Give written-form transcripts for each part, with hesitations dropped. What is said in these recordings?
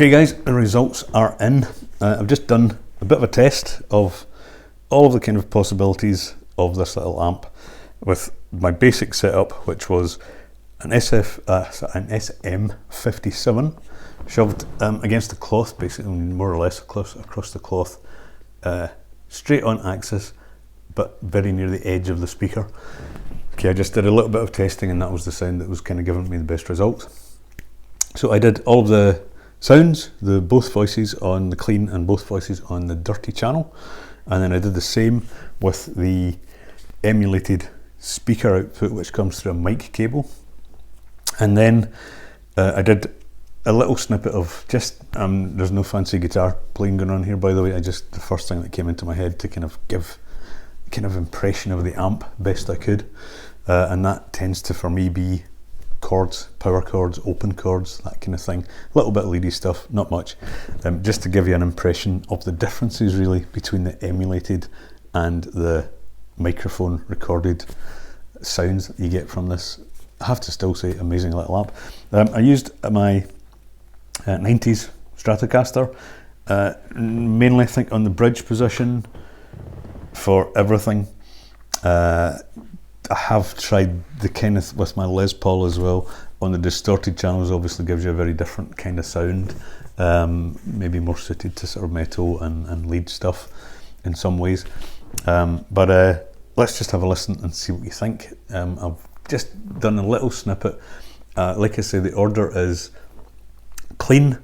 Okay guys, the results are in. I've just done a bit of a test of all of the kind of possibilities of this little amp with my basic setup, which was an SM57 shoved against the cloth, basically more or less across the cloth, straight on axis, but very near the edge of the speaker. Okay, I just did a little bit of testing and that was the sound that was kind of giving me the best results. So I did all of the sounds, both voices on the clean and both voices on the dirty channel, and then I did the same with the emulated speaker output, which comes through a mic cable. And then I did a little snippet of just there's no fancy guitar playing going on here, by the way. The first thing that came into my head to kind of give kind of impression of the amp best I could, and that tends to for me be chords, power chords, open chords, that kind of thing. A little bit of leady stuff, not much, just to give you an impression of the differences really between the emulated and the microphone recorded sounds that you get from this. I have to still say, amazing little amp. I used my 90s Stratocaster, mainly I think on the bridge position for everything. I have tried the kind of with my Les Paul as well. On the distorted channels, obviously gives you a very different kind of sound, maybe more suited to sort of metal and lead stuff in some ways. But let's just have a listen and see what you think. I've just done a little snippet. Like I say, the order is clean,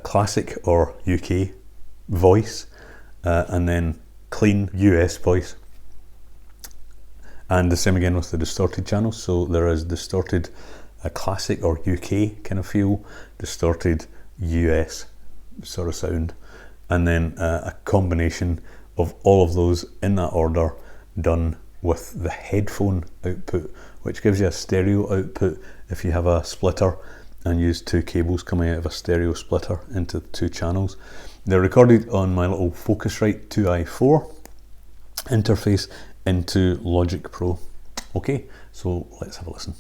classic or UK voice, and then clean US voice. And the same again with the distorted channels. So there is distorted classic or UK kind of feel, distorted US sort of sound, and then a combination of all of those in that order done with the headphone output, which gives you a stereo output if you have a splitter and use two cables coming out of a stereo splitter into two channels. They're recorded on my little Focusrite 2i4 interface into Logic Pro. Okay, so let's have a listen.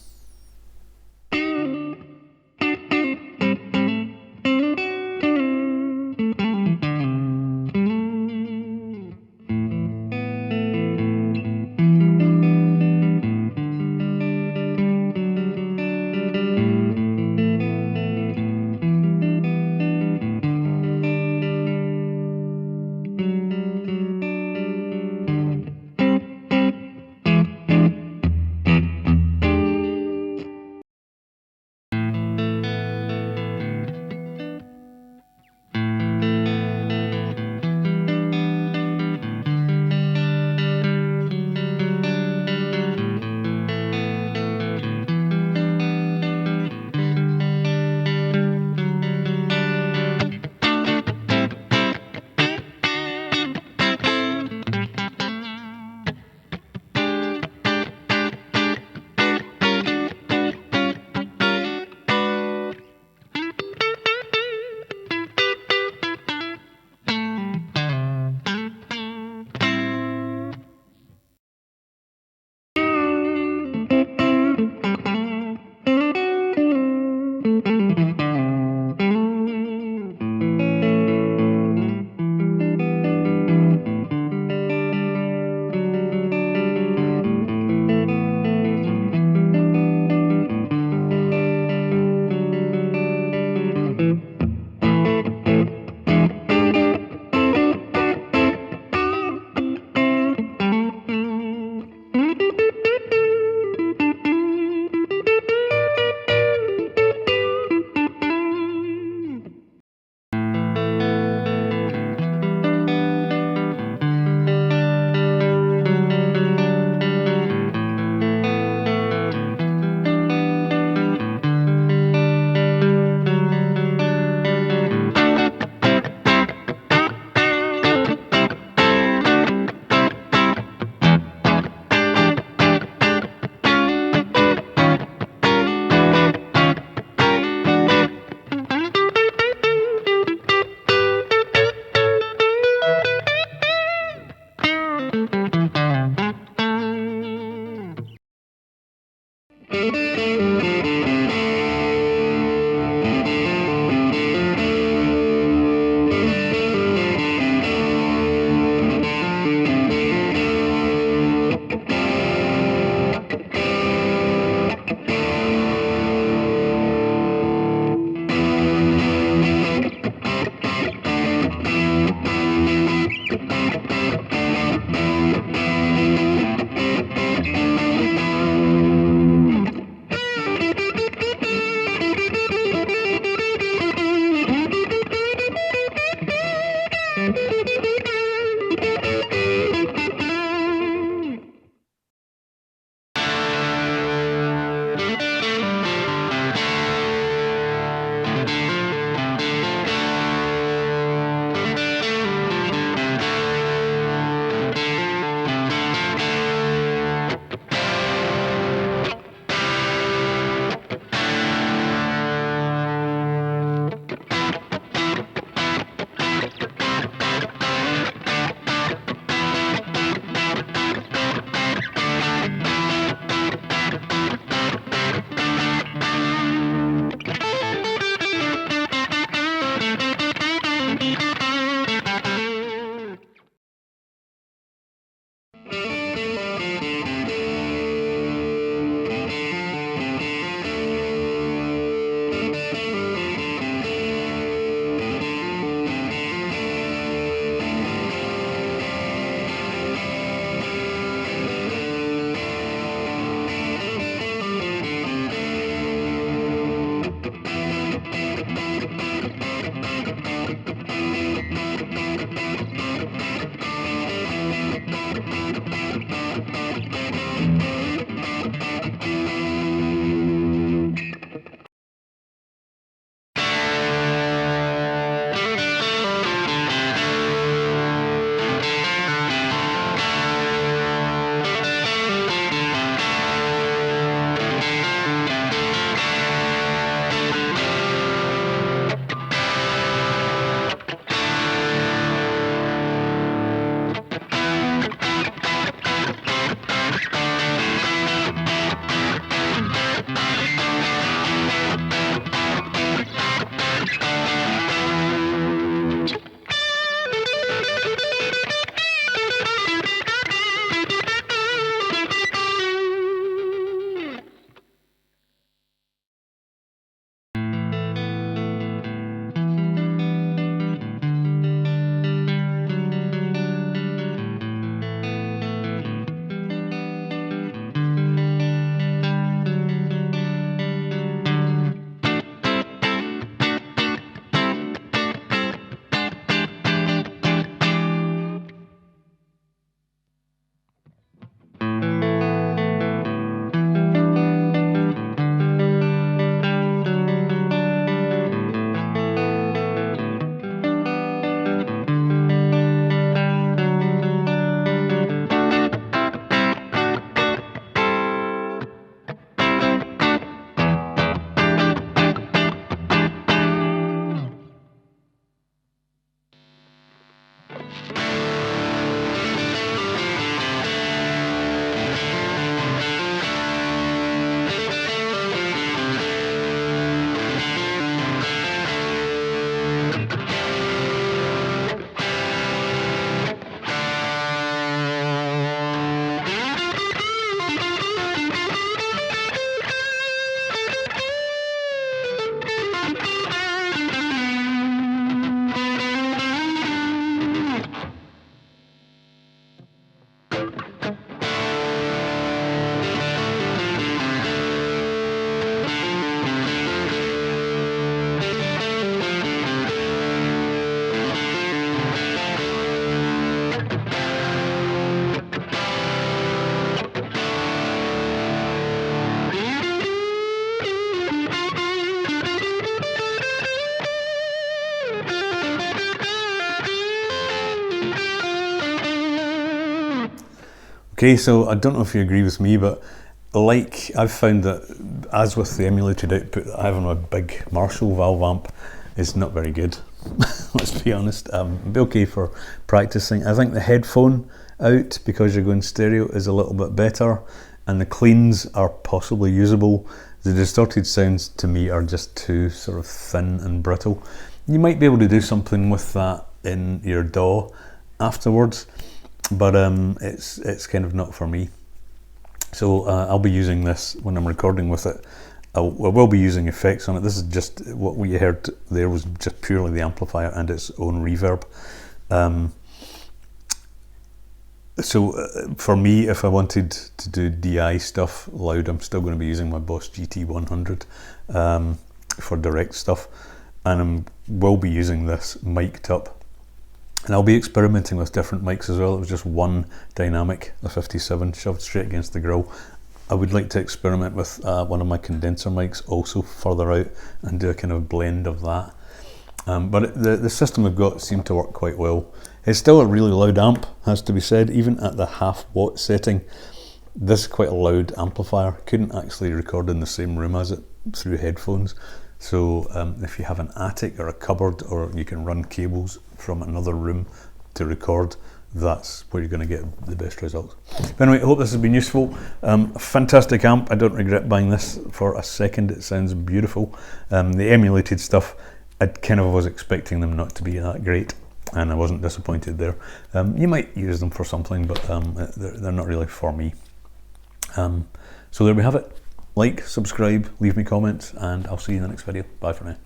Okay, so I don't know if you agree with me, but like I've found that, as with the emulated output that I have on a big Marshall valve amp, is not very good. Let's be honest. It'd be okay for practicing. I think the headphone out, because you're going stereo, is a little bit better, and the cleans are possibly usable. The distorted sounds to me are just too sort of thin and brittle. You might be able to do something with that in your DAW afterwards, but it's kind of not for me. So I'll be using this when I'm recording with it. I will be using effects on it. This is just what we heard there was just purely the amplifier and its own reverb. So for me, if I wanted to do DI stuff loud, I'm still going to be using my Boss GT100 for direct stuff, and I will be using this mic'd up. And I'll be experimenting with different mics as well. It was just one dynamic, the 57, shoved straight against the grill. I would like to experiment with one of my condenser mics also further out and do a kind of blend of that. But the system I've got seemed to work quite well. It's still a really loud amp, has to be said. Even at the half-watt setting, this is quite a loud amplifier. Couldn't actually record in the same room as it through headphones. So if you have an attic or a cupboard, or you can run cables from another room to record, that's where you're going to get the best results. But anyway, I hope this has been useful. A fantastic amp. I don't regret buying this for a second. It sounds beautiful. The emulated stuff, I kind of was expecting them not to be that great, and I wasn't disappointed there. You might use them for something, but they're not really for me. So there we have it. Like, subscribe, leave me comments, and I'll see you in the next video. Bye for now.